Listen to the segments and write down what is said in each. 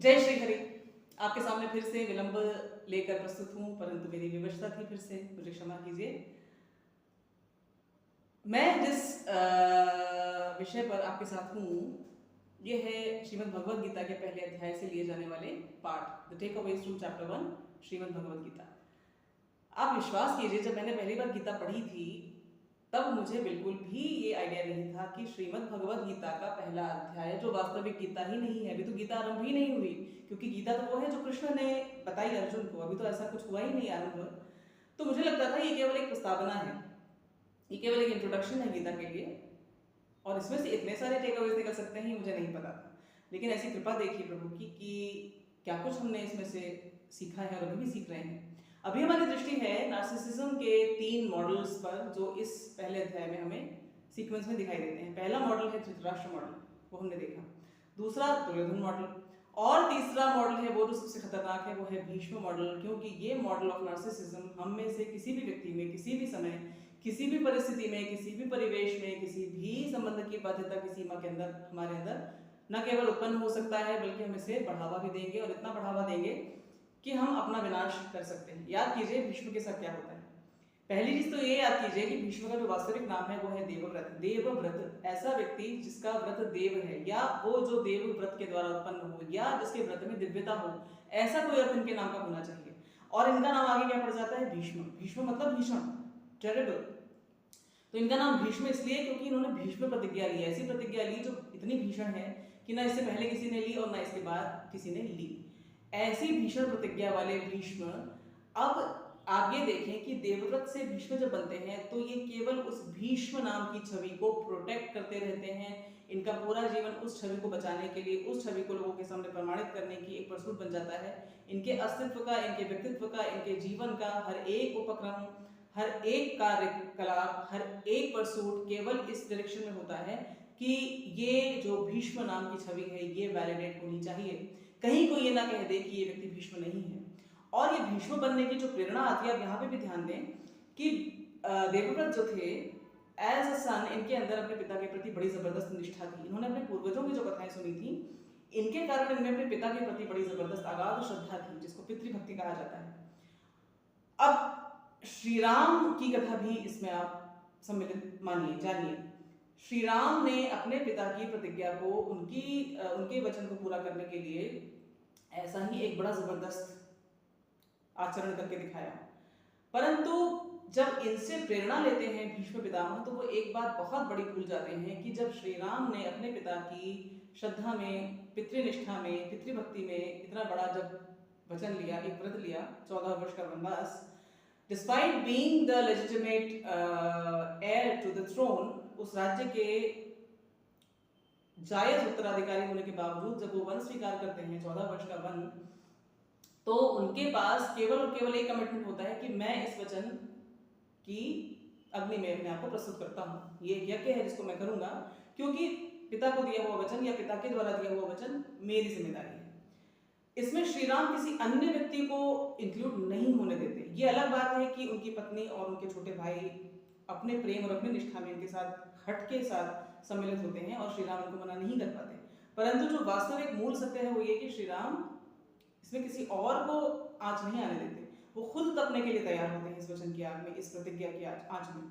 जय श्री हरि। आपके सामने फिर से विलंब लेकर प्रस्तुत हूं, परंतु मेरी विवशता थी, फिर से मुझे क्षमा कीजिए। मैं जिस विषय पर आपके साथ हूं, ये है श्रीमद् भगवद गीता के पहले अध्याय से लिए जाने वाले पाठ, the takeaways from chapter 1 Shrimad Bhagavad Gita. आप विश्वास कीजिए, जब मैंने पहली बार गीता पढ़ी थी तब मुझे बिल्कुल भी ये आइडिया नहीं था कि श्रीमद् भगवद गीता का पहला अध्याय, जो वास्तविक गीता ही नहीं है, अभी तो गीता आरंभ ही नहीं हुई, क्योंकि गीता तो वो है जो कृष्ण ने बताई अर्जुन को, अभी तो ऐसा कुछ हुआ ही नहीं आरंभ। तो मुझे लगता था ये केवल एक प्रस्तावना है, ये केवल एक इंट्रोडक्शन है गीता के लिए, और इसमें से इतने सारे टेक अवेज निकल सकते हैं मुझे नहीं पता था। लेकिन ऐसी कृपा देखी प्रभु की कि क्या कुछ हमने इसमें से सीखा है और अभी भी सीख रहे हैं। अभी हमारी दृष्टि है नार्सिसिज्म के 3 मॉडल्स पर, जो इस पहले अध्याय में हमें सीक्वेंस में दिखाई देते हैं। पहला मॉडल है धृतराष्ट्र मॉडल, वो हमने देखा। दूसरा दुर्योधन मॉडल, और तीसरा मॉडल है वो जो सबसे खतरनाक है, वो है भीष्म मॉडल। क्योंकि ये मॉडल ऑफ नार्सिसिज्म हम में से किसी भी व्यक्ति में, किसी भी समय, किसी भी परिस्थिति में, किसी भी परिवेश में, किसी भी संबंध की बाध्यता की सीमा के अंदर, हमारे अंदर न केवल उत्पन्न हो सकता है, बल्कि हम इसे बढ़ावा भी देंगे, और इतना बढ़ावा देंगे कि हम अपना विनाश कर सकते हैं। याद कीजिए भीष्म के साथ क्या होता है। पहली चीज तो ये याद कीजिए कि भीष्म का जो वास्तविक नाम है वो है देवव्रत। देवव्रत, ऐसा व्यक्ति जिसका व्रत देव है, या वो जो देव व्रत के द्वारा उत्पन्न हो, या जिसके व्रत में दिव्यता हो, ऐसा कोई अर्थ इनके नाम का होना चाहिए। और इनका नाम आगे क्या पड़ जाता है? भीष्म। भीष्म मतलब भीषण, टेरेबल। तो इनका नाम भीष्म इसलिए क्योंकि इन्होंने भीष्म प्रतिज्ञा ली, ऐसी प्रतिज्ञा ली जो इतनी भीषण है कि ना इससे पहले किसी ने ली और ना इसके बाद किसी ने ली। ऐसी भीषण प्रतिज्ञा वाले भीष्म, अब आप ये देखें कि देवव्रत से भीष्म जब बनते हैं तो ये केवल उस भीष्म नाम की छवि को प्रोटेक्ट करते रहते हैं। इनका पूरा जीवन उस छवि को बचाने के लिए, उस छवि को लोगों के सामने प्रमाणित करने की एक परसूट बन जाता है। इनके अस्तित्व का, इनके व्यक्तित्व का, इनके जीवन का हर एक उपक्रम, हर एक कार्यकलाप, हर एक परसूट केवल इस डायरेक्शन में होता है कि ये जो भीष्म नाम की छवि है ये वैलिडेट होनी चाहिए। कहीं कोई ये ना कह दे कि ये व्यक्ति भीष्म नहीं है। और ये भीष्म बनने की जो प्रेरणा आती है, आप यहाँ पे भी ध्यान दें कि देवव्रत जो थे, एज अ सन, इनके अंदर अपने पिता के प्रति बड़ी जबरदस्त निष्ठा थी। इन्होंने अपने पूर्वजों की जो कथाएं सुनी थी, इनके कारण इनमें अपने पिता के प्रति बड़ी जबरदस्त अगाध श्रद्धा थी, जिसको पितृभक्ति कहा जाता है। अब श्री राम की कथा भी इसमें आप सम्मिलित मानिए, जानिए। श्री राम ने अपने पिता की प्रतिज्ञा को, उनके वचन को पूरा करने के लिए ऐसा ही एक बड़ा जबरदस्त आचरण करके दिखाया। परंतु जब इनसे प्रेरणा लेते हैं भीष्म पितामह, तो वो एक बात बहुत बड़ी भूल जाते हैं कि जब श्री राम ने अपने पिता की श्रद्धा में, पितृनिष्ठा में, पितृभक्ति में इतना बड़ा जब वचन लिया, एक व्रत लिया, 14 वर्ष का वनवास, despite being the legitimate heir to the throne, उस राज्य के जायज उत्तराधिकारी होने के बावजूद जब वो वन स्वीकार करते हैं, 14 वर्ष का वन, तो उनके पास केवल और केवल एक कमिटमेंट होता है कि मैं इस वचन की अग्नि में अपने आप को प्रस्तुत करता हूँ। ये यज्ञ है जिसको मैं करूंगा, क्योंकि पिता को दिया हुआ वचन या पिता के द्वारा दिया हुआ वचन मेरी जिम्मेदारी है। इसमें श्री राम किसी अन्य व्यक्ति को इंक्लूड नहीं होने देते। ये अलग बात है कि उनकी पत्नी और उनके छोटे भाई अपने प्रेम और अपनी निष्ठा में इनके साथ हट के साथ सम्मिलित होते हैं और श्री राम इनको मना नहीं कर पाते। परंतु जो वास्तविक मूल सत्य है वो ये कि श्री राम इसमें किसी और को आंच नहीं आने देते। वो खुद तपने के लिए तैयार होते हैं इस वचन की आग में, इस प्रतिज्ञा की आंच में।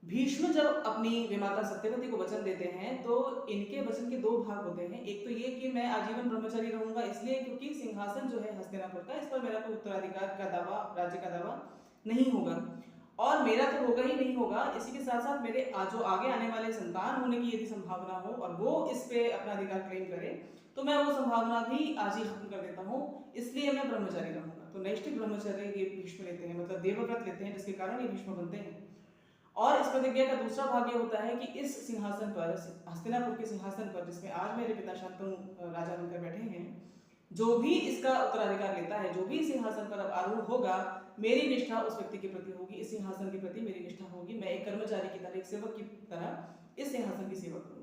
भीष्म जब अपनी विमाता सत्यवती को वचन देते हैं तो इनके वचन के 2 भाग होते हैं। एक तो ये कि मैं आजीवन ब्रह्मचारी रहूंगा, इसलिए क्योंकि सिंहासन जो है हस्तिनापुर का, इस पर मेरा कोई उत्तराधिकार का दावा, राज्य का दावा नहीं होगा, और मेरा तो होगा ही नहीं होगा, इसी के साथ साथ मेरे जो आगे आने वाले संतान होने की यदि संभावना हो और वो इस पे अपना अधिकार क्लेम करे, तो मैं वो संभावना भी आज ही खत्म कर देता हूँ, इसलिए मैं ब्रह्मचारी रहूंगा। तो नैष्ठिक ब्रह्मचर्य ये भीष्म लेते हैं, मतलब देवव्रत लेते हैं, जिसके कारण ये भीष्म बनते हैं। और इस प्रतिज्ञा का दूसरा भाग ये होता है कि इस सिंहासन पर, हस्तिनापुर के सिंहासन पर, जिसमें आज मेरे पिता शांतनु राजा बनकर बैठे हैं, जो भी इसका उत्तराधिकार लेता है, जो भी सिंहासन पर अब आरूढ़ होगा, मेरी निष्ठा उस व्यक्ति के प्रति होगी, इस सिंहासन के प्रति मेरी निष्ठा होगी। मैं एक कर्मचारी की तरह, एक सेवक की तरह इस सिंहासन की सेवा करूंगा।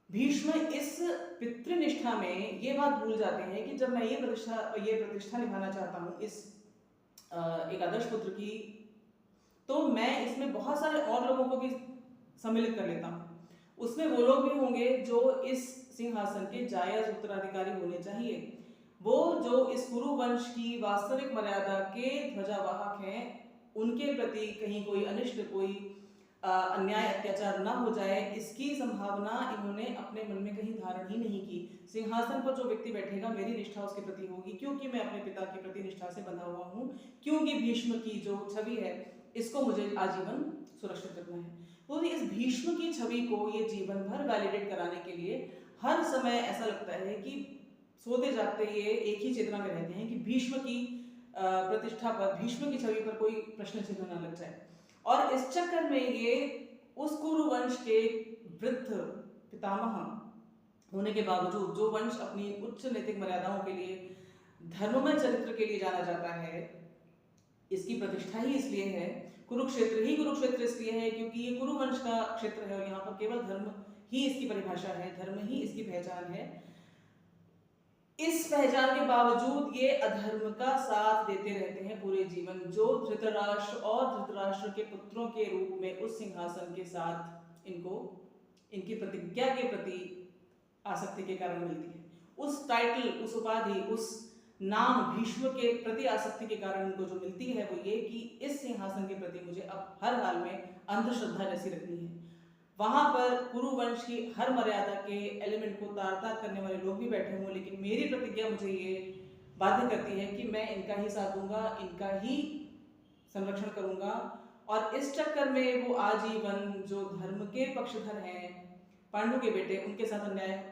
भीष्म इस पितृनिष्ठा में ये बात भूल जाते हैं कि जब मैं ये प्रतिष्ठा निभाना चाहता हूँ इस एक आदर्श पुत्र की, तो मैं इसमें बहुत सारे और लोगों को भी सम्मिलित कर लेता हूँ। उसमें वो लोग भी होंगे जो इस सिंहासन के जायज उत्तराधिकारी होने चाहिए, वो जो इस कुरु वंश की वास्तविक मर्यादा के ध्वजावाहक हैं, उनके प्रति कहीं कोई अनिष्ट, कोई अन्याय अत्याचार ना हो जाए, इसकी संभावना इन्होंने अपने मन में कहीं धारण ही नहीं की। सिंहासन पर जो व्यक्ति बैठेगा मेरी निष्ठा उसके प्रति होगी, क्योंकि मैं अपने पिता के प्रति निष्ठा से बंधा हुआ हूँ, क्योंकि भीष्म की जो छवि है इसको मुझे आजीवन सुरक्षित रखना है। तो इस भीष्म की छवि को ये जीवन भर वैलिडेट कराने के लिए हर समय ऐसा लगता है कि सोते जागते ये एक ही चेतना में रहते हैं कि भीष्म की प्रतिष्ठा पर, भीष्म की छवि पर कोई प्रश्न चिन्ह न लग जाए। और इस चक्कर में ये उस कुरुवंश के वृद्ध पितामह होने के बावजूद, जो वंश अपनी उच्च नैतिक मर्यादाओं के लिए, धर्ममय चरित्र के लिए जाना जाता है, इसकी प्रतिष्ठा ही इसलिए है, कुरुक्षेत्र इसलिए है क्योंकि ये कुरुवंश का क्षेत्र है और यहाँ पर केवल धर्म ही इसकी परिभाषा है, धर्म ही इसकी पहचान है। इस पहचान के बावजूद ये अधर्म का साथ देते रहते हैं पूरे जीवन, जो धृतराष्ट्र और धृतराष्ट्र के पुत्रों के रूप में उस सिंहासन के साथ इनको इनकी प्रतिज्ञा के प्रति आसक्ति के कारण मिलती है। उस टाइटल, उस उपाधि, उस नाम भीष्म के प्रति आसक्ति के कारण इनको जो मिलती है वो ये कि इस सिंहासन के प्रति मुझे अब हर हाल में अंधश्रद्धा जैसी रखनी है। वहां पर कुरुवंश की हर मर्यादा के एलिमेंट को तार तार करने वाले लोग भी बैठे हों, लेकिन मेरी प्रतिज्ञा मुझे ये बाध्य करती है कि मैं इनका ही साथ दूंगा, इनका ही संरक्षण करूंगा। और इस चक्कर में वो आजीवन जो धर्म के पक्षधर हैं, पांडु के बेटे, उनके साथ अन्याय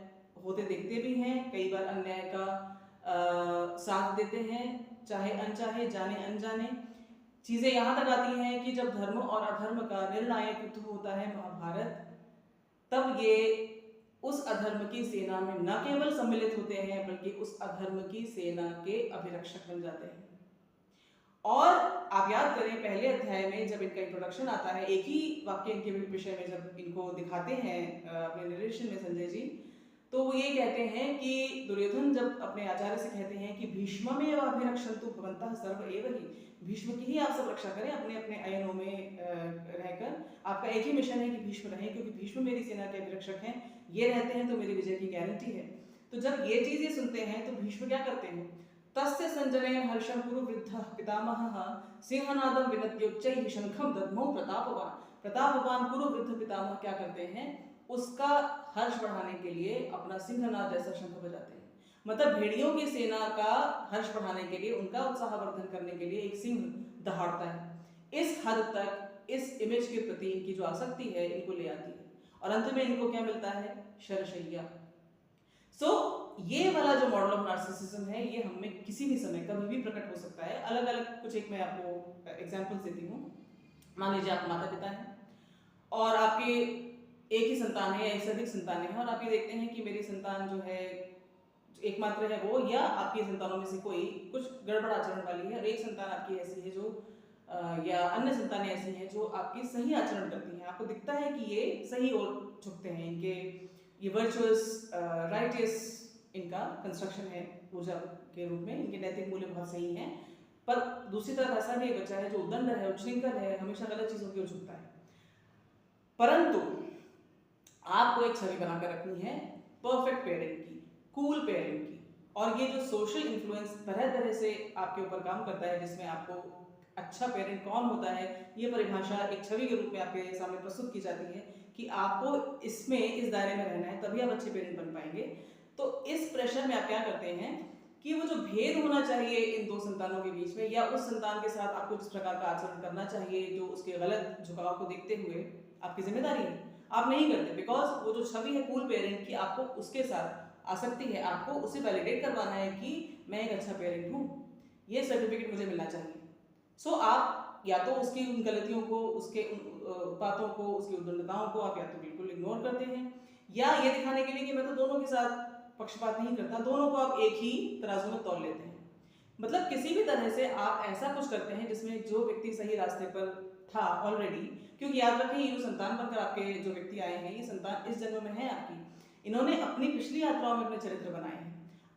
होते देखते भी हैं, कई बार अन्याय का साथ देते हैं, चाहे अनचाहे, जाने अनजाने। चीजें यहाँ तक आती हैं कि जब धर्म और अधर्म का निर्णायक युद्ध होता है महाभारत, तब ये उस अधर्म की सेना में न केवल सम्मिलित होते हैं बल्कि उस अधर्म की सेना के अभिरक्षक बन जाते हैं। और आप याद करें पहले अध्याय में जब इनका इंट्रोडक्शन आता है, एक ही वाक्य इनके विषय में जब इनको दिखाते हैं अपने नरेशन में संजय जी, तो वो ये कहते हैं कि दुर्योधन जब अपने आचार्य से कहते हैं कि भीष्म में अभिरक्षन्तु भवन्तः सर्व एव हि, भीष्म की ही आप सब रक्षा करें, अपने अपने अयनों में रहकर आपका एक ही मिशन है कि भीष्म रहें, क्योंकि भीष्म मेरी सेना के अभिरक्षक हैं, ये रहते हैं तो मेरी विजय की गारंटी है। तो जब ये चीजें सुनते हैं तो भीष्म क्या करते हैं, तस्य संजनयन् हर्षं कुरु वृद्धः पितामहः सिंहनादं विनद्योच्चैः शंखं दद्मौ प्रतापवान्। प्रतापवान कुरु वृद्ध पितामह क्या करते हैं, उसका हर्ष बढ़ाने के लिए अपना सिंहनाद जैसा शंख बजाते हैं। मतलब भेड़ियों की सेना का हर्ष बढ़ाने के लिए, उनका उत्साहवर्धन करने के लिए एक सिंह दहाड़ता है। इस हद तक इस इमेज के प्रति इनकी जो आसक्ति है इनको ले आती है, और अंत में इनको क्या मिलता है, शरशय्या। ये वाला जो मॉडल ऑफ नार्सिसिज्म है ये हम में किसी भी समय कभी भी प्रकट हो सकता है। अलग अलग कुछ एक मैं आपको एग्जांपल्स देती हूँ। मान लीजिए आप माता पिता हैं और आपके एक ही संतान है या एक से अधिक संतान है, और आप ये देखते हैं कि मेरी संतान जो है एकमात्र है वो, या आपकी संतानों में से कोई कुछ गड़बड़ आचरण वाली है, और एक संतान आपकी ऐसी है जो या अन्य संतानें ऐसी हैं जो आपकी सही आचरण करती हैं। आपको दिखता है कि ये सही ओर झुकते हैं, इनके ये वर्चुअस राइटियस इनका कंस्ट्रक्शन है ऊर्जा के रूप में, इनके नैतिक मूल्य बहुत सही हैं, पर दूसरी तरफ ऐसा भी एक बच्चा है जो उद्दंड है, उच्छृंखल है, हमेशा गलत चीजों की ओर झुकता है। परंतु आपको एक छवि बनाकर रखनी है परफेक्ट पेरेंट की, कूल पेरेंट की, और ये जो सोशल इन्फ्लुएंस तरह तरह से आपके ऊपर काम करता है, जिसमें आपको अच्छा पेरेंट कौन होता है ये परिभाषा एक छवि के रूप में आपके सामने प्रस्तुत की जाती है कि आपको इसमें, इस दायरे में रहना है, तभी आप अच्छे पेरेंट बन पाएंगे। तो इस प्रेशर में आप क्या करते हैं कि वो जो भेद होना चाहिए इन दो संतानों के बीच में, या उस संतान के साथ आपको जिस प्रकार का आचरण करना चाहिए जो उसके गलत झुकाव को देखते हुए आपकी जिम्मेदारी है, आप नहीं करते, बिकॉज वो जो छवि है कूल पेरेंट की, आपको उसके साथ आसक्ति है, आपको उसे वैलिडेट करवाना है कि मैं एक अच्छा पेरेंट हूँ, ये सर्टिफिकेट मुझे मिलना चाहिए। आप या तो उसकी उन गलतियों को, उसके उत्पातों को, उसकी उद्दंडताओं को आप या तो बिल्कुल इग्नोर करते हैं, या ये दिखाने के लिए कि मैं तो दोनों के साथ पक्षपात नहीं करता, दोनों को आप एक ही तराजू में तौल लेते हैं। मतलब किसी भी तरह से आप ऐसा कुछ करते हैं जिसमें जो व्यक्ति सही रास्ते पर था ऑलरेडी, क्योंकि याद रखें ये जो संतान बनकर आपके जो व्यक्ति आए हैं, ये संतान इस जन्म में है आपकी, इन्होंने अपनी पिछली यात्राओं में अपने चरित्र बनाए हैं।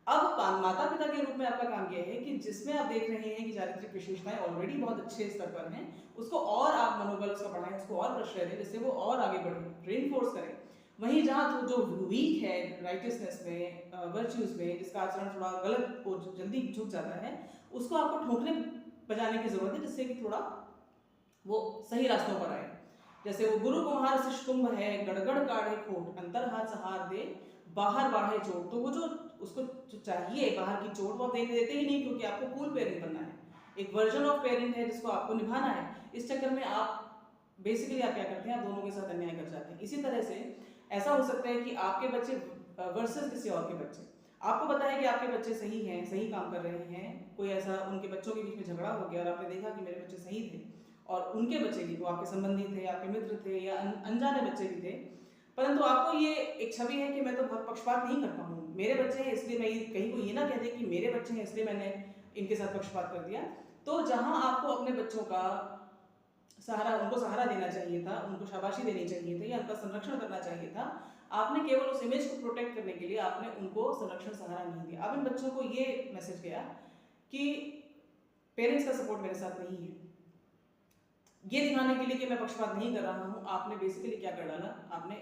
अब माता पिता के रूप में आपका काम यह है कि जिसमें आप देख रहे हैं कि चारित्रिक विशेषताएं ऑलरेडी बहुत अच्छे स्तर पर हैं, उसको और आप मनोबल उसका बढ़ाएं, उसको और प्रश्रय दें, जिससे वो और आगे बढ़े, रेनफोर्स करें, वहीं जहाँ तो जो वीक है राइटियसनेस में, वर्च्यूज में, जिसका आचरण थोड़ा गलत हो, जल्दी झुक जाता है, उसको आपको ठोकने बजाने की जरूरत है, जिससे कि थोड़ा वो सही रास्तों पर आए। जैसे वो गुरु कुम्हार शिष्टुंभ है, गड़गड़ काढ़े खोट, अंतर हाथ सहार दे, बाहर बाढ़े चोट। तो वो जो उसको जो चाहिए बाहर की चोट, वो आप देते ही नहीं, क्योंकि आपको कूल पेरेंट बनना है, एक वर्जन ऑफ पेरेंट है जिसको आपको निभाना है। इस चक्कर में आप बेसिकली आप क्या करते हैं, आप दोनों के साथ अन्याय कर जाते हैं। इसी तरह से ऐसा हो सकता है कि आपके बच्चे वर्सेस किसी और के बच्चे, आपको पता है कि आपके बच्चे सही हैं, सही काम कर रहे हैं, कोई ऐसा उनके बच्चों के बीच में झगड़ा हो गया और आपने देखा कि मेरे बच्चे सही थे और उनके बच्चे भी, वो आपके संबंधी थे, आपके मित्र थे या अनजाने बच्चे भी थे, परंतु आपको ये एक छवि है कि मैं तो बहुत पक्षपात नहीं करता हूँ, मेरे बच्चे हैं इसलिए मैं कहीं को ये ना कह दे कि मेरे बच्चे हैं इसलिए मैंने इनके साथ पक्षपात कर दिया। तो जहाँ आपको अपने बच्चों का सहारा, उनको सहारा देना चाहिए था, उनको शाबाशी देनी चाहिए थी या उनका संरक्षण करना चाहिए था, आपने केवल उस इमेज को प्रोटेक्ट करने के लिए आपने उनको संरक्षण सहारा नहीं दिया। अब इन बच्चों को ये मैसेज गया कि पेरेंट्स का सपोर्ट मेरे साथ नहीं है, ये दिखाने के लिए कि मैं पक्षपात नहीं कर रहा हूँ, आपने बेसिकली क्या कर डाला, आपने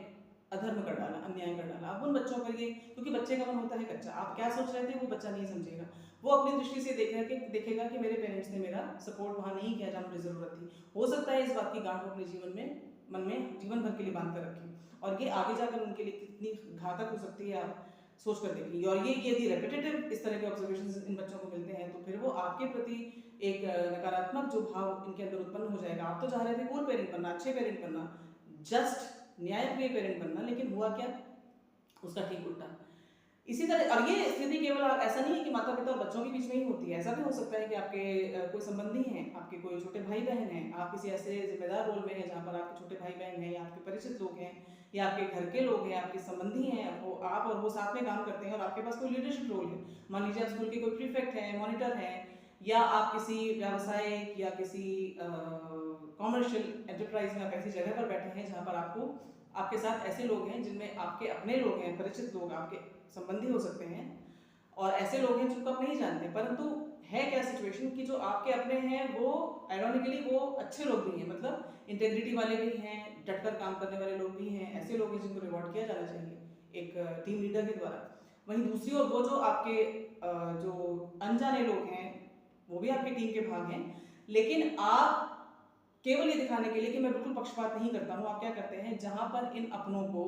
अधर्म कर डाला, अन्याय कर डाला। अब उन बच्चों पर ये, क्योंकि बच्चे का मन होता है कच्चा, आप क्या सोच रहे थे वो बच्चा नहीं समझेगा, वो अपनी दृष्टि से देखेगा कि मेरे पेरेंट्स ने मेरा सपोर्ट वहाँ नहीं किया जहाँ मुझे जरूरत थी। हो सकता है इस बात की गांठ अपने जीवन में, मन में जीवन भर के लिए बांध कर रखें, और ये आगे जाकर उनके लिए कितनी घातक हो सकती है आप सोच कर देखिए। और ये यदि रेपिटेटिव इस तरह के ऑब्जर्वेशन इन बच्चों को मिलते हैं तो फिर वो आपके प्रति एक नकारात्मक जो भाव इनके अंदर उत्पन्न हो जाएगा। आप तो चाह रहे थे कूल पेरेंट बनना, अच्छे पेरेंट बनना, जस्ट न्यायप्रिय पेरेंट बनना, लेकिन हुआ क्या, उसका ठीक उल्टा। इसी तरह, और ये स्थिति केवल ऐसा नहीं है कि माता पिता और बच्चों के बीच में ही होती है, ऐसा भी हो सकता है कि आपके कोई संबंधी हैं, आपके कोई छोटे भाई बहन हैं, आप किसी ऐसे जिम्मेदार रोल में हैं जहाँ पर आपके छोटे भाई बहन हैं या आपके परिचित लोग हैं या आपके घर के लोग हैं, आपके संबंधी हैं, वो आप और वो साथ में काम करते हैं और आपके पास कोई लीडरशिप रोल है। मान लीजिए आप स्कूल के कोई प्रीफेक्ट हैं, मॉनिटर हैं, या आप किसी व्यावसायिक या किसी कॉमर्शियल एंटरप्राइज में आप ऐसी जगह पर बैठे हैं जहाँ पर आपको, आपके साथ ऐसे लोग हैं जिनमें आपके अपने लोग हैं, परिचित लोग, आपके संबंधी हो सकते हैं, और ऐसे लोग हैं जिनको आप नहीं जानते, परंतु है क्या सिचुएशन कि जो आपके अपने हैं वो आयरॉनिकली वो अच्छे लोग भी हैं, मतलब इंटेग्रिटी वाले भी हैं, डटकर काम करने वाले लोग भी हैं, ऐसे लोग हैं जिनको रिवॉर्ड किया जाना चाहिए एक टीम लीडर के द्वारा। वहीं दूसरी ओर वो जो आपके जो अनजाने लोग हैं वो भी आपकी टीम के भाग हैं, लेकिन आप केवल ये दिखाने के लिए कि मैं बिल्कुल पक्षपात नहीं करता हूँ, आप क्या करते हैं, जहां पर इन अपनों को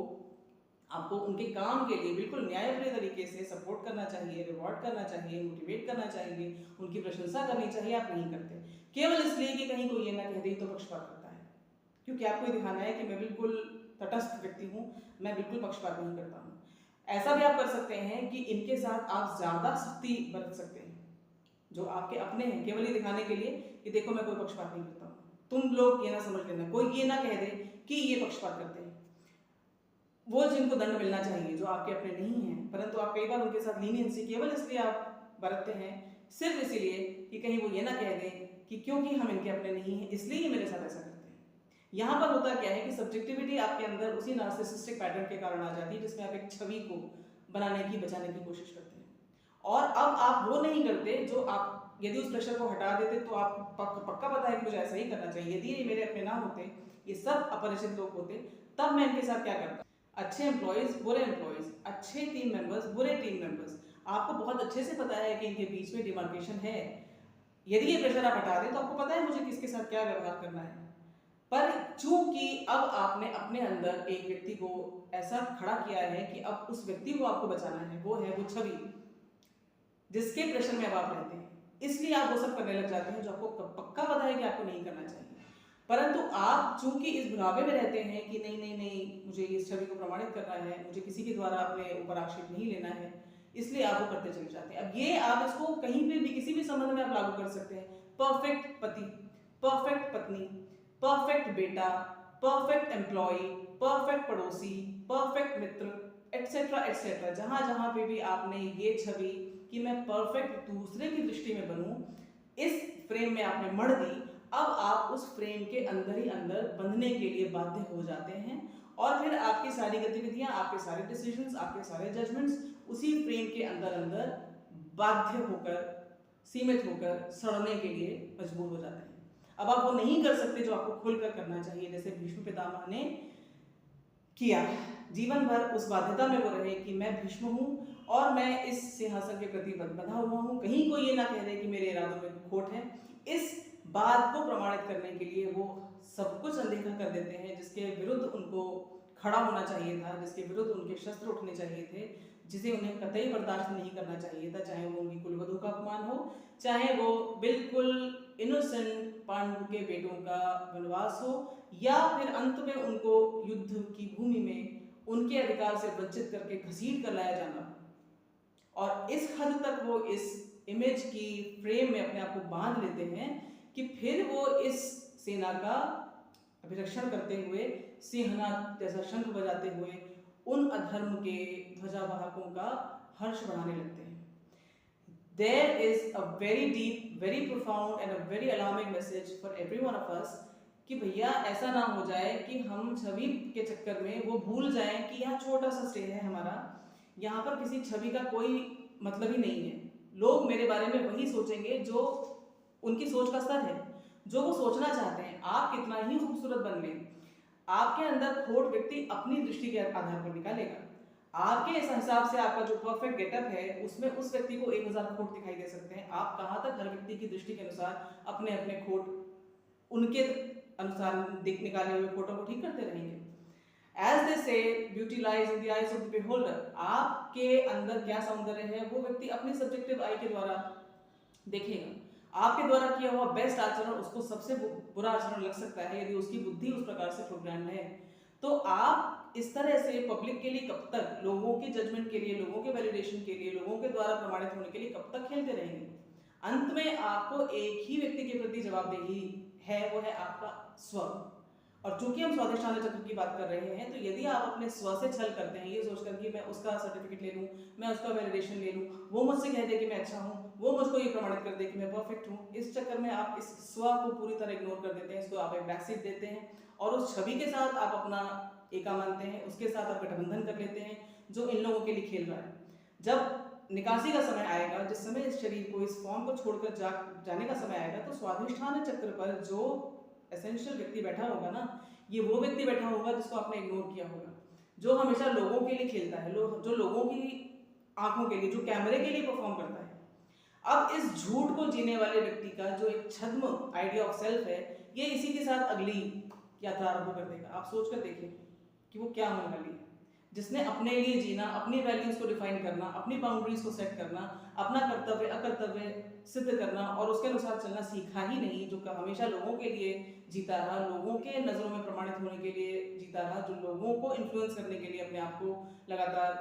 आपको उनके काम के लिए बिल्कुल न्यायप्रिय तरीके से सपोर्ट करना चाहिए, रिवॉर्ड करना चाहिए, मोटिवेट करना चाहिए, उनकी प्रशंसा करनी चाहिए, आप नहीं करते, केवल इसलिए कि कहीं कोई ये ना कह दे तो पक्षपात करता है, क्योंकि आपको ये दिखाना है कि मैं बिल्कुल तटस्थ व्यक्ति हूँ, मैं बिल्कुल पक्षपात नहीं करता हूँ। ऐसा भी आप कर सकते हैं कि इनके साथ आप ज्यादा सख्ती बरत सकते हैं, जो आपके अपने हैं, केवल ये दिखाने के लिए कि देखो मैं कोई पक्षपात नहीं करता हूँ, तुम लोग ये ना समझ लेना, कोई ये ना कह दे कि ये पक्षपात करते हैं। वो जिनको दंड मिलना चाहिए जो आपके अपने नहीं हैं, परंतु आप कई बार उनके साथ लीनियंसी केवल इसलिए आप बरतते हैं, सिर्फ इसीलिए कि कहीं वो ये ना कह दें कि क्योंकि हम इनके अपने नहीं हैं इसलिए ये मेरे साथ ऐसा करते हैं। यहाँ पर होता क्या है कि सब्जेक्टिविटी आपके अंदर उसी नार्सिसिस्टिक पैटर्न के कारण आ जाती है जिसमें आप एक छवि को बनाने की, बचाने की कोशिश करते हैं, और अब आप वो नहीं करते जो आप, यदि उस प्रेशर को हटा देते तो आप पक्का पता है कि मुझे ऐसा ही करना चाहिए, यदि ये मेरे अपने ना होते, ये सब अपरिचित लोग होते, तब मैं इनके साथ क्या करता। अच्छे एम्प्लॉयज, बुरे एम्प्लॉयज, अच्छे टीम मेंबर्स, बुरे टीम मेंबर्स, आपको बहुत अच्छे से पता है कि इनके बीच में डिमार्केशन है, यदि ये प्रेशर आप हटा दें तो आपको पता है मुझे किसके साथ क्या व्यवहार करना है, पर चूंकि अब आपने अपने अंदर एक व्यक्ति को ऐसा खड़ा किया है कि अब उस व्यक्ति को आपको बचाना है, वो है वो छवि जिसके प्रेशर में अब आप रहते हैं, इसलिए आप वो सब करने लग जाते हैं जो आपको पक्का पता है कि आपको नहीं करना चाहिए, परंतु आप चूंकि इस भुलावे में रहते हैं कि नहीं नहीं नहीं मुझे इस छवि को प्रमाणित करना है, मुझे किसी के द्वारा अपने ऊपर आक्षेप नहीं लेना है, इसलिए आप वो करते चले जाते हैं। अब ये आप इसको कहीं पे भी किसी भी संबंध में आप लागू कर सकते हैं, परफेक्ट पति, परफेक्ट पत्नी, परफेक्ट बेटा, परफेक्ट एम्प्लॉय, परफेक्ट पड़ोसी, परफेक्ट मित्र, एटसेट्रा एटसेट्रा, जहां जहां पे भी आपने ये छवि कि मैं परफेक्ट दूसरे की दृष्टि में बनूं, इस फ्रेम में आपने मढ़ दी, अब आप उस फ्रेम के अंदर ही अंदर बंधने के लिए बाध्य हो जाते हैं, और फिर आपकी सारी गतिविधियां, आपके सारे डिसीजंस, आपके सारे जजमेंट्स उसी फ्रेम के अंदर अंदर बाध्य होकर, सीमित होकर सड़ने के लिए मजबूर हो जाते हैं। अब आप वो नहीं कर सकते जो आपको खुलकर करना चाहिए, जैसे भीष्म पितामह ने किया, जीवन भर उस बाध्यता में वो रहे कि मैं भीष्म हूँ और मैं इस सिंहासन के प्रति बंधा हुआ हूँ, कहीं कोई ये ना कह दे कि मेरे इरादों में खोट है। इस बात को प्रमाणित करने के लिए वो सब कुछ अनदेखा कर देते हैं जिसके विरुद्ध उनको खड़ा होना चाहिए था, जिसके विरुद्ध उनके शस्त्र उठने चाहिए थे, जिसे उन्हें कतई बर्दाश्त नहीं करना चाहिए था, चाहे वो उनकी कुलवधू का अपमान हो, चाहे वो बिल्कुल इनोसेंट पांडु के बेटों का वनवास हो, या फिर अंत में उनको युद्ध की भूमि में उनके अधिकार से वंचित करके घसीट कर लाया जाना। और इस हद तक वो इस इमेज की फ्रेम में अपने आप को बांध लेते हैं कि फिर वो इस सेना का अभिरक्षण करते हुए, सिंहनाद जैसा शंख बजाते हुए उन अधर्म के ध्वजावाहकों का हर्ष बढ़ाने लगते हैं। There is a very deep, very profound and a very alarming message for every one of us कि भैया ऐसा ना हो जाए कि हम छवि के चक्कर में वो भूल जाएं कि यहाँ छोटा सा स्टेज है हमारा, यहाँ पर किसी छवि का कोई मतलब ही नहीं है। लोग मेरे बारे में वही सोचेंगे जो उनकी सोच का स्तर है, जो वो सोचना चाहते हैं। आप कितना ही खूबसूरत बन लें, आपके अंदर खोट व्यक्ति अपनी दृष्टि के आधार पर निकालेगा। आपके इस हिसाब से आपका जो परफेक्ट गेटअप है उसमें उस व्यक्ति को 1000 खोट दिखाई दे सकते हैं। आप कहाँ तक हर व्यक्ति की दृष्टि के अनुसार अपने अपने खोट उनके अनुसार निकाले हुए खोटों को ठीक करते रहेंगे। As they say, beauty lies in the eyes of the beholder. आपके अंदर क्या सौंदर्य है वो व्यक्ति अपने सब्जेक्टिव आई के द्वारा देखेगा। आपके द्वारा किया हुआ बेस्ट आचरण उसको सबसे बुरा आचरण लग सकता है यदि उसकी बुद्धि उस प्रकार से प्रोग्राम है। तो आप इस तरह से पब्लिक के लिए कब तक, लोगों के जजमेंट के लिए, लोगों के वैलिडेशन के लिए, लोगों के द्वारा प्रमाणित होने के लिए कब तक खेलते रहेंगे? अंत में आपको एक ही व्यक्ति के प्रति जवाबदेही है, वो है आपका स्व। और चूंकि हम स्वाधिष्ठान चक्र की बात कर रहे हैं, तो यदि आप अपने स्व से छल करते हैं ये सोचकर कि मैं उसका सर्टिफिकेट ले लूं, मैं उसका वैलिडेशन ले लूं, वो मुझसे कह दे कि मैं अच्छा हूं, वो मुझको ये प्रमाणित कर दे कि मैं परफेक्ट हूं, इस चक्कर में आप इस स्व को पूरी तरह इग्नोर कर देते हैं, इसको आप एक बैकसीट देते हैं और उस छवि के साथ आप अपना एका मानते हैं, उसके साथ आप गठबंधन कर लेते हैं जो इन लोगों के लिए खेल रहा है। जब निकासी का समय आएगा, जिस समय इस शरीर को, इस फॉर्म को छोड़कर जाने का समय आएगा, तो स्वाधिष्ठान चक्र पर जो एसेंशियल व्यक्ति बैठा होगा ना, ये वो व्यक्ति बैठा होगा जिसको आपने इग्नोर किया होगा, जो हमेशा लोगों के लिए खेलता है, जो लोगों की आंखों के लिए, जो कैमरे के लिए परफॉर्म करता है। अब इस झूठ को जीने वाले व्यक्ति का जो एक छद्म आइडिया ऑफ सेल्फ है, ये इसी के साथ अगली यात्रा आरंभ कर देगा। आप सोच कर देखिए कि वो क्या होने वाली है। जिसने अपने लिए जीना, अपनी वैल्यूज को डिफाइन करना, अपनी बाउंड्रीज को सेट करना, अपना कर्तव्य अकर्तव्य सिद्ध करना और उसके अनुसार चलना सीखा ही नहीं, जो हमेशा लोगों के लिए जीता रहा, लोगों के नजरों में प्रमाणित होने के लिए जीता रहा, जो लोगों को इन्फ्लुएंस करने के लिए अपने आप को लगातार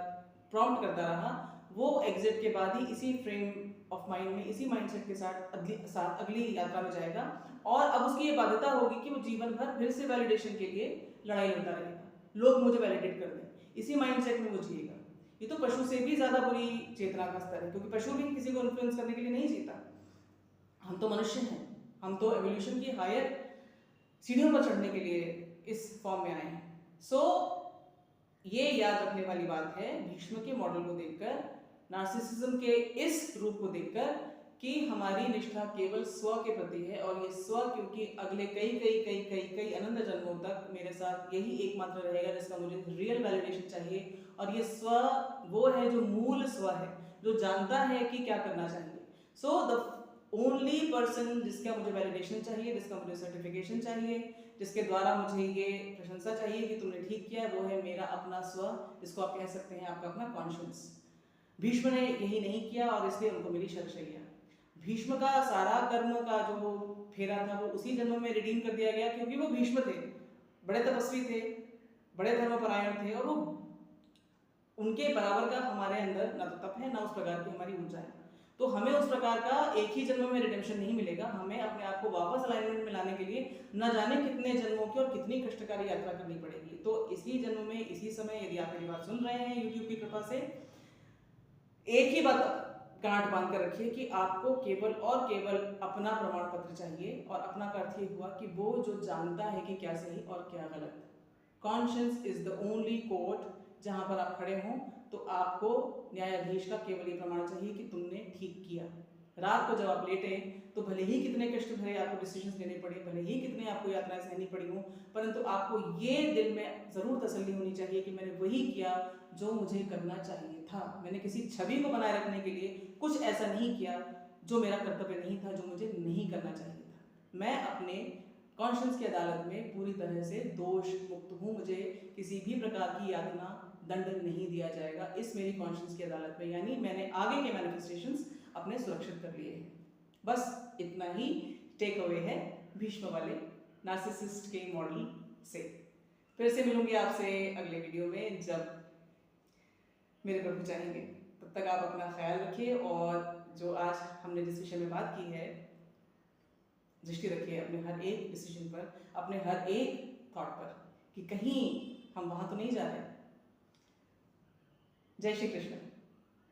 प्रॉम्प्ट करता रहा, वो एग्जिट के बाद ही इसी फ्रेम ऑफ माइंड में, इसी माइंडसेट के साथ अगली यात्रा में जाएगा। और अब उसकी ये बाध्यता होगी कि वो जीवन भर फिर से वैलिडेशन के लिए लड़ाई लड़ता रहेगा, लोग मुझे वैलिडेट कर दें, इसी माइंडसेट में वो जिएगा। ये तो पशु से भी ज्यादा बुरी चेतना का स्तर है, क्योंकि पशु भी किसी को इन्फ्लुएंस करने के लिए नहीं जीता। हम तो मनुष्य हैं, हम तो एवोल्यूशन की हायर सीढ़ियों पर चढ़ने के लिए इस फॉर्म में आए हैं। सो ये याद रखने वाली बात है भीष्म के मॉडल को देखकर, नार्सिसिज्म के इस रूप को देखकर, कि हमारी निष्ठा केवल स्व के प्रति है, और ये स्व क्योंकि अगले कई कई कई कई कई अनंत जन्मों तक मेरे साथ यही एकमात्र रहेगा जिसका मुझे रियल वैलिडेशन चाहिए। और ये स्व वो है जो मूल स्व है, जो जानता है कि क्या करना चाहिए। सो द ओनली पर्सन जिसका मुझे वैलिडेशन चाहिए, जिसका मुझे सर्टिफिकेशन चाहिए, जिसके द्वारा मुझे ये प्रशंसा चाहिए कि तुमने ठीक किया, वो है मेरा अपना स्व, जिसको आप कह सकते हैं आपका अपना कॉन्शियस। भीष्म ने यही नहीं किया और इसलिए उनको मिली शरशैया। भीष्म का सारा कर्म का जो फेरा था वो उसी जन्म में रिडीम कर दिया गया, क्योंकि वो भीष्म थे, बड़े तपस्वी थे, बड़े धर्मपरायण थे, और वो उनके बराबर का हमारे अंदर ना तो तप है, ना उस प्रकार की हमारी ऊर्जा है। तो हमें उस प्रकार का एक ही जन्म में रिडेम्पशन नहीं मिलेगा। हमें अपने आप को वापस अलाइनमेंट में लाने के लिए न जाने कितने जन्मों की और कितनी कष्टकारी यात्रा करनी पड़ेगी। तो इसी जन्म में, इसी समय, यदि आप मेरी बात सुन रहे हैं यूट्यूब की कृपा से, एक ही बात गांठ बांध कर रखिए कि आपको केवल और केवल अपना प्रमाण पत्र चाहिए। और अपना का अर्थ ये हुआ कि वो जो जानता है कि क्या सही और क्या गलत। Conscience is the only court जहां पर आप खड़े हों तो आपको न्यायाधीश का केवल ये प्रमाण चाहिए कि तुमने ठीक किया। रात को जब आप लेटें तो भले ही कितने कष्ट भरे आपको डिसीजंस लेने पड़े, भले ही कितने आपको यात्राएं सहनी पड़ी हों, परंतु आपको ये दिल में ज़रूर तसल्ली होनी चाहिए कि मैंने वही किया जो मुझे करना चाहिए था। मैंने किसी छवि को बनाए रखने के लिए कुछ ऐसा नहीं किया जो मेरा कर्तव्य नहीं था, जो मुझे नहीं करना चाहिए था। मैं अपने कॉन्शियंस की अदालत में पूरी तरह से दोष मुक्त हूँ। मुझे किसी भी प्रकार की यातना, दंड नहीं दिया जाएगा इस मेरी कॉन्शियंस की अदालत में। यानी मैंने आगे के मैनिफेस्टेशंस अपने सुरक्षित कर लिए हैं। बस इतना ही टेक अवे है भीष्म वाले नार्सिसिस्ट के मॉडल से। फिर से मिलूंगी आपसे अगले वीडियो में जब मेरे प्रभु चाहेंगे। तब तक आप अपना ख्याल रखिए और जो आज हमने जिस विषय में बात की है, दृष्टि रखिए अपने हर एक डिसीजन पर, अपने हर एक थॉट पर कि कहीं हम वहां तो नहीं जा रहे। जय श्री कृष्ण।